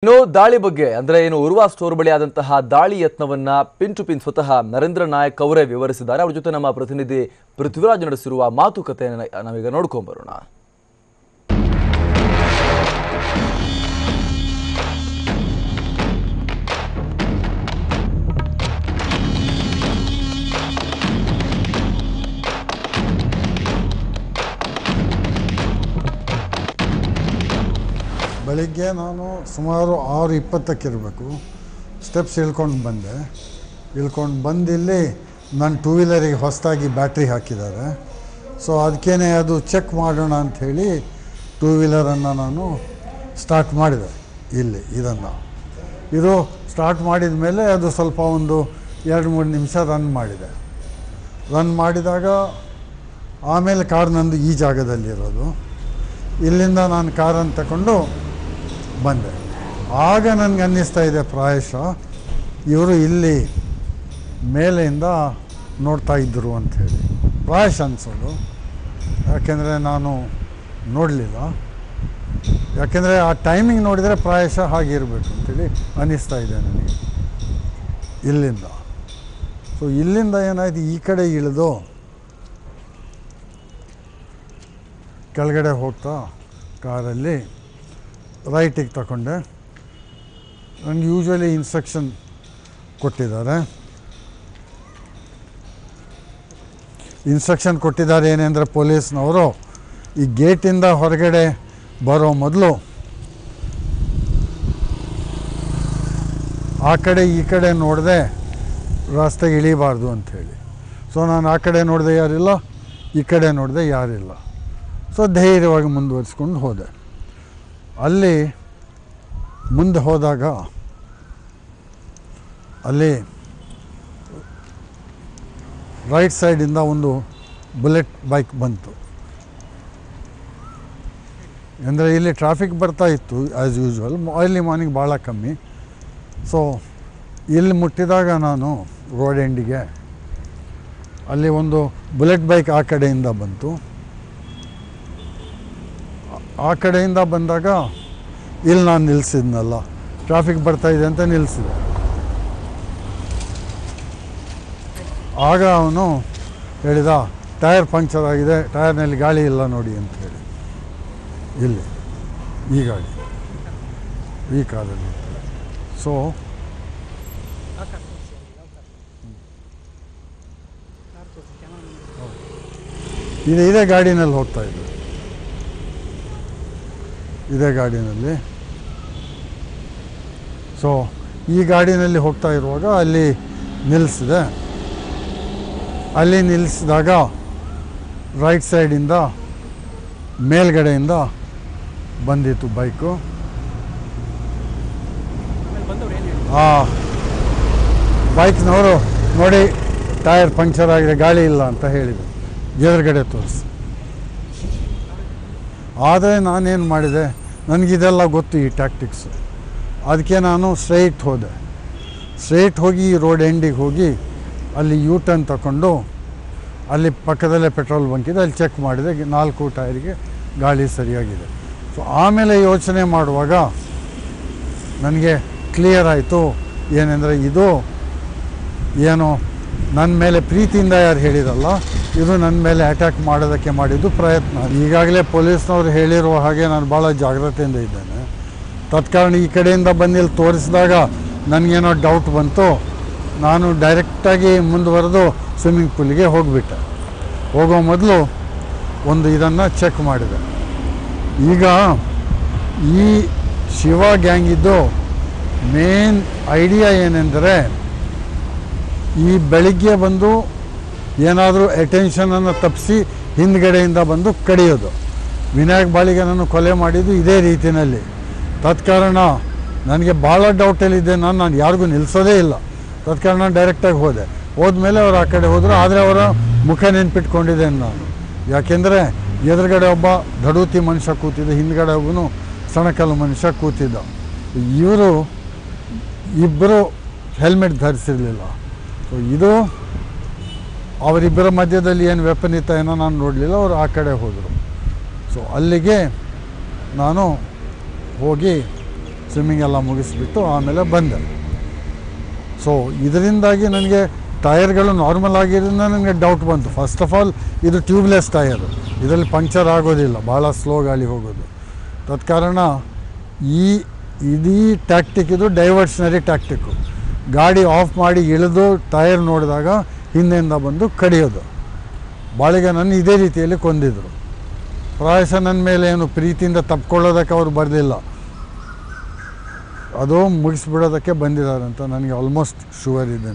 ಇನ್ನು ದಾಳಿ ಬಗ್ಗೆ ಅಂದ್ರೆ ಏನು ಉರ್ವಾ ಸ್ಟೋರ್ ಬಳಿ ಆದಂತಹ ದಾಳಿ ಯತ್ನವನ್ನ ಪಿನ್ ಟು ಪಿನ್ ಸ್ವತಃ ನರೇಂದ್ರ ನಾಯಕ್ ಅವರೇ ವಿವರಿಸಿದ್ದಾರೆ. ಅವರ ಜೊತೆ ನಮ್ಮ ಪ್ರತಿನಿಧಿ ಪೃಥ್ವಿರಾಜ್ ನಡೆಸಿರುವ ಮಾತುಕತೆಯನ್ನು ನಾವೀಗ ನೋಡ್ಕೊಂಡು ಬರೋಣ. ಬೆಳಿಗ್ಗೆ ನಾನು ಸುಮಾರು 6:20ಕ್ಕೆ ಇರಬೇಕು. ಸ್ಟೆಪ್ಸ್ ಇಳ್ಕೊಂಡು ಬಂದೆ. ಇಳ್ಕೊಂಡು ಬಂದಿಲ್ಲಿ ನನ್ನ ಟೂ ವೀಲರಿಗೆ ಹೊಸದಾಗಿ ಬ್ಯಾಟ್ರಿ ಹಾಕಿದ್ದಾರೆ. ಸೊ ಅದಕ್ಕೇ ಅದು ಚೆಕ್ ಮಾಡೋಣ ಅಂಥೇಳಿ ಟೂ ವೀಲರನ್ನು ನಾನು ಸ್ಟಾರ್ಟ್ ಮಾಡಿದೆ. ಇಲ್ಲಿ ಇದು ಸ್ಟಾರ್ಟ್ ಮಾಡಿದ ಮೇಲೆ ಅದು ಸ್ವಲ್ಪ ಒಂದು 2-3 ನಿಮಿಷ ರನ್ ಮಾಡಿದೆ. ರನ್ ಮಾಡಿದಾಗ ಆಮೇಲೆ ಕಾರ್ ನಂದು ಈ ಜಾಗದಲ್ಲಿರೋದು. ಇಲ್ಲಿಂದ ನಾನು ಕಾರನ್ನು ತಗೊಂಡು ಬಂದೆ. ಆಗ ನನಗೆ ಅನ್ನಿಸ್ತಾ ಇದೆ ಪ್ರಾಯಶಃ ಇವರು ಇಲ್ಲಿ ಮೇಲೆಯಿಂದ ನೋಡ್ತಾ ಇದ್ದರು ಅಂಥೇಳಿ ಪ್ರಾಯಶಃ ಅನಿಸೋದು. ಯಾಕೆಂದರೆ ನಾನು ನೋಡಲಿಲ್ಲ. ಯಾಕೆಂದರೆ ಆ ಟೈಮಿಂಗ್ ನೋಡಿದರೆ ಪ್ರಾಯಶಃ ಹಾಗಿರಬೇಕು ಅಂಥೇಳಿ ಅನ್ನಿಸ್ತಾ ಇದೆ ನನಗೆ ಇಲ್ಲಿಂದ. ಸೊ ಇಲ್ಲಿಂದ ಏನಾಯಿತು, ಈ ಕಡೆ ಇಳಿದು ಕೆಳಗಡೆ ಹೋಗ್ತಾ ಕಾರಲ್ಲಿ ರೈಟಿಗೆ ತಗೊಂಡೆ. ನನಗೆ ಯೂಶ್ವಲಿ ಇನ್ಸ್ಟ್ರಕ್ಷನ್ ಕೊಟ್ಟಿದ್ದಾರೆ. ಏನೆಂದರೆ ಪೊಲೀಸ್ನವರು ಈ ಗೇಟಿಂದ ಹೊರಗಡೆ ಬರೋ ಮೊದಲು ಆ ಕಡೆ ಈ ಕಡೆ ನೋಡದೆ ರಸ್ತೆಗೆ ಇಳಿಬಾರ್ದು ಅಂಥೇಳಿ. ಸೊ ನಾನು ಆ ಕಡೆ ನೋಡಿದೆ ಯಾರಿಲ್ಲ, ಈ ಕಡೆ ನೋಡಿದೆ ಯಾರಿಲ್ಲ. ಸೊ ಧೈರ್ಯವಾಗಿ ಮುಂದುವರಿಸ್ಕೊಂಡು ಹೋದೆ. ಅಲ್ಲಿ ಮುಂದೆ ಹೋದಾಗ ಅಲ್ಲಿ ರೈಟ್ ಸೈಡಿಂದ ಒಂದು ಬುಲೆಟ್ ಬೈಕ್ ಬಂತು. ಅಂದರೆ ಇಲ್ಲಿ ಟ್ರಾಫಿಕ್ ಬರ್ತಾ ಇತ್ತು ಆ್ಯಸ್ ಯೂಶ್ವಲ್. ಅರ್ಲಿ ಮಾರ್ನಿಂಗ್ ಭಾಳ ಕಮ್ಮಿ. ಸೊ ಇಲ್ಲಿ ಮುಟ್ಟಿದಾಗ ನಾನು ರೋಡ್ ಎಂಡಿಗೆ ಅಲ್ಲಿ ಒಂದು ಬುಲೆಟ್ ಬೈಕ್ ಆ ಕಡೆಯಿಂದ ಬಂತು. ಆ ಕಡೆಯಿಂದ ಬಂದಾಗ ಇಲ್ಲಿ ನಾನು ನಿಲ್ಲಿಸಿದ್ನಲ್ಲ, ಟ್ರಾಫಿಕ್ ಬರ್ತಾಯಿದೆ ಅಂತ ನಿಲ್ಲಿಸಿದೆ. ಆಗ ಅವನು ಹೇಳಿದ, ಟೈರ್ ಪಂಕ್ಚರ್ ಆಗಿದೆ, ಟೈರ್ನಲ್ಲಿ ಗಾಳಿ ಇಲ್ಲ ನೋಡಿ ಅಂತ ಹೇಳಿ. ಇಲ್ಲಿ ಈ ಗಾಡಿ ಈ ಕಾರಲ್ಲಿ. ಸೊ ಇದೇ ಗಾಡಿನಲ್ಲಿ ಹೋಗ್ತಾ ಇದ್ದೆ. ಇದೇ ಗಾಡಿನಲ್ಲಿ. ಸೊ ಈ ಗಾಡಿನಲ್ಲಿ ಹೋಗ್ತಾ ಇರುವಾಗ ಅಲ್ಲಿ ನಿಲ್ಲಿಸಿದೆ. ಅಲ್ಲಿ ನಿಲ್ಲಿಸಿದಾಗ ರೈಟ್ ಸೈಡಿಂದ ಮೇಲ್ಗಡೆಯಿಂದ ಬಂದಿತ್ತು ಬೈಕು. ಆ ಬೈಕ್ನವರು ನೋಡಿ ಟೈರ್ ಪಂಕ್ಚರ್ ಆಗಿದೆ, ಗಾಳಿ ಇಲ್ಲ ಅಂತ ಹೇಳಿದರು. ಎದುರುಗಡೆ ತೋರಿಸಿ. ಆದರೆ ನಾನೇನು ಮಾಡಿದೆ, ನನಗಿದೆಲ್ಲ ಗೊತ್ತು ಈ ಟ್ಯಾಕ್ಟಿಕ್ಸು. ಅದಕ್ಕೆ ನಾನು ಸ್ಟ್ರೈಟ್ ಹೋದೆ. ಸ್ಟ್ರೈಟ್ ಹೋಗಿ ರೋಡ್ ಎಂಡಿಗೆ ಹೋಗಿ ಅಲ್ಲಿ ಯೂ ಟರ್ನ್ ತಗೊಂಡು ಅಲ್ಲಿ ಪಕ್ಕದಲ್ಲೇ ಪೆಟ್ರೋಲ್ ಬಂಕ್ ಇದೆ, ಅಲ್ಲಿ ಚೆಕ್ ಮಾಡಿದೆ. 4 ಟೈರಿಗೆ ಗಾಳಿ ಸರಿಯಾಗಿದೆ. ಸೊ ಆಮೇಲೆ ಯೋಚನೆ ಮಾಡುವಾಗ ನನಗೆ ಕ್ಲಿಯರ್ ಆಯಿತು ಏನೆಂದರೆ ಇದು ಏನೋ ನನ್ನ ಮೇಲೆ ಪ್ರೀತಿಯಿಂದ ಯಾರು ಹೇಳಿರಲ್ಲ, ಇದು ನನ್ನ ಮೇಲೆ ಅಟ್ಯಾಕ್ ಮಾಡೋದಕ್ಕೆ ಮಾಡಿದ್ದು ಪ್ರಯತ್ನ. ಈಗಾಗಲೇ ಪೊಲೀಸ್ನವ್ರು ಹೇಳಿರುವ ಹಾಗೆ ನಾನು ಭಾಳ ಜಾಗ್ರತೆಯಿಂದ ಇದ್ದೇನೆ. ತತ್ಕಾರಣ ಈ ಕಡೆಯಿಂದ ಬಂದಿಲ್ಲಿ ತೋರಿಸಿದಾಗ ನನಗೇನೋ ಡೌಟ್ ಬಂತು. ನಾನು ಡೈರೆಕ್ಟಾಗಿ ಮುಂದುವರೆದು ಸ್ವಿಮ್ಮಿಂಗ್ ಪೂಲಿಗೆ ಹೋಗಿಬಿಟ್ಟೆ. ಹೋಗೋ ಮೊದಲು ಒಂದು ಇದನ್ನು ಚೆಕ್ ಮಾಡಿದೆ. ಈಗ ಈ ಶಿವ ಗ್ಯಾಂಗಿದ್ದು ಮೇನ್ ಐಡಿಯಾ ಏನೆಂದರೆ, ಈ ಬೆಳಿಗ್ಗೆ ಬಂದು ಏನಾದರೂ ಅಟೆನ್ಷನನ್ನು ತಪ್ಪಿಸಿ ಹಿಂದ್ಗಡೆಯಿಂದ ಬಂದು ಕಡಿಯೋದು. ವಿನಾಯಕ್ ಬಾಳಿಗನನ್ನು ಕೊಲೆ ಮಾಡಿದ್ದು ಇದೇ ರೀತಿಯಲ್ಲಿ. ತತ್ಕಾರಣ ನನಗೆ ಭಾಳ ಡೌಟಲ್ಲಿದ್ದೆ. ನಾನು ಯಾರಿಗೂ ನಿಲ್ಲಿಸೋದೇ ಇಲ್ಲ. ತತ್ಕಾರಣ ಡೈರೆಕ್ಟಾಗಿ ಹೋದ್ಮೇಲೆ ಅವ್ರು ಆ ಕಡೆ ಹೋದರು. ಆದರೆ ಅವರ ಮುಖ ನೆನ್ಪಿಟ್ಕೊಂಡಿದ್ದೇನೆ ನಾನು. ಯಾಕೆಂದರೆ ಎದುರುಗಡೆ ಒಬ್ಬ ದಡೂತಿ ಮನುಷ್ಯ ಕೂತಿದ್ದ, ಹಿಂದ್ಗಡೆ ಒಬ್ಬನು ಸಣಕಲ್ಲು ಮನುಷ್ಯ ಕೂತಿದ್ದ. ಇವರು ಇಬ್ಬರು ಹೆಲ್ಮೆಟ್ ಧರಿಸಿರಲಿಲ್ಲ. ಸೊ ಇದು ಅವರಿಬ್ಬರ ಮಧ್ಯದಲ್ಲಿ ಏನು ವೆಪನ್ ಇತ್ತ ಏನೋ ನಾನು ನೋಡಲಿಲ್ಲ. ಅವರು ಆ ಕಡೆ ಹೋದರು. ಸೊ ಅಲ್ಲಿಗೆ ನಾನು ಹೋಗಿ ಸ್ವಿಮ್ಮಿಂಗ್ ಎಲ್ಲ ಮುಗಿಸ್ಬಿಟ್ಟು ಆಮೇಲೆ ಬಂದೆ. ಸೊ ಇದರಿಂದಾಗಿ ನನಗೆ ಟೈರ್ಗಳು ನಾರ್ಮಲ್ ಆಗಿರೋದ್ರಿಂದ ನನಗೆ ಡೌಟ್ ಬಂತು. ಫಸ್ಟ್ ಆಫ್ ಆಲ್ ಇದು ಟ್ಯೂಬ್ಲೆಸ್ ಟೈರು, ಇದರಲ್ಲಿ ಪಂಕ್ಚರ್ ಆಗೋದಿಲ್ಲ, ಭಾಳ ಸ್ಲೋ ಗಾಳಿ ಹೋಗೋದು. ತತ್ಕಾರಣ ಇದೀ ಟ್ಯಾಕ್ಟಿಕ್ ಇದು ಡೈವರ್ಷನರಿ ಟ್ಯಾಕ್ಟಿಕ್ಕು. ಗಾಡಿ ಆಫ್ ಮಾಡಿ ಇಳಿದು ಟೈರ್ ನೋಡಿದಾಗ ಹಿಂದೆಯಿಂದ ಬಂದು ಕಡಿಯೋದು. ಬಾಳಿಗೆ ನನ್ನ ಇದೇ ರೀತಿಯಲ್ಲಿ ಕೊಂದಿದ್ರು. ಪ್ರಾಯಶಃ ನನ್ನ ಮೇಲೆ ಏನು ಪ್ರೀತಿಯಿಂದ ತಪ್ಕೊಳ್ಳೋದಕ್ಕೆ ಅವ್ರು ಬರಲಿಲ್ಲ, ಅದು ಮುಗಿಸ್ಬಿಡೋದಕ್ಕೆ ಬಂದಿದ್ದಾರೆ ಅಂತ ನನಗೆ ಆಲ್ಮೋಸ್ಟ್ ಶೂವರ್ ಇದೆ.